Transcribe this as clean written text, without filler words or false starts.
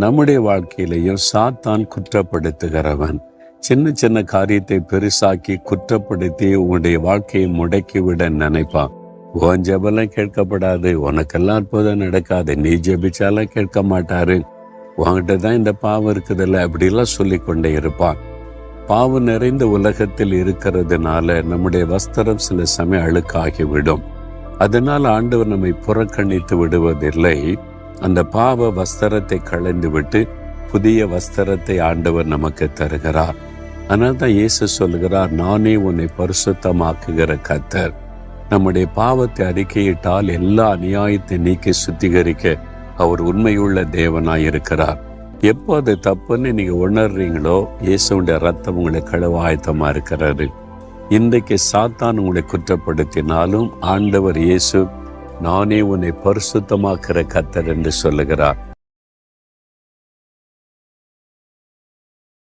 நம்முடைய வாழ்க்கையிலையும் சாத்தான் குற்றப்படுத்துகிறவன். சின்ன சின்ன காரியத்தை பெருசாக்கி குற்றப்படுத்தி உன்னுடைய வாழ்க்கையை முடக்கிவிட நினைப்பான். உன் ஜெபெல்லாம் கேட்கப்படாது, உனக்கெல்லாம் அற்புதம் நடக்காது, நீ ஜெபிச்சாலும் கேட்க மாட்டாரு, உன்கிட்ட தான் இந்த பாவம் இருக்குதுல்ல, அப்படிலாம் சொல்லி கொண்டே இருப்பான். பாவம் நிறைந்த உலகத்தில் இருக்கிறதுனால நம்முடைய வஸ்திரம் சில சமயம் அழுக்காகிவிடும். அதனால் ஆண்டவர் நம்மை புறக்கணித்து விடுவதில்லை. அந்த பாவ வஸ்திரத்தை களைந்து விட்டு புதிய வஸ்திரத்தை ஆண்டவர் நமக்கு தருகிறார். அதனால தான் இயேசு சொல்கிறார், நானே உன்னை பரிசுத்தமாக்குகிற கர்த்தர். நம்முடைய பாவத்தை அறிக்கையிட்டால் எல்லா அநியாயத்தை நீக்கி சுத்திகரிக்க அவர் உண்மையுள்ள தேவனாய் இருக்கிறார். எப்போ அது தப்புன்னு நீங்க உணர்றீங்களோ, இயேசுடைய ரத்தம் உங்களை கழுவ ஆயத்தமா இருக்கிறாரு. இன்றைக்கு சாத்தான் உங்களை குற்றப்படுத்தினாலும் ஆண்டவர் இயேசு நானே உன்னை பரிசுத்தமாக்குற கர்த்தர் என்று சொல்லுகிறார்.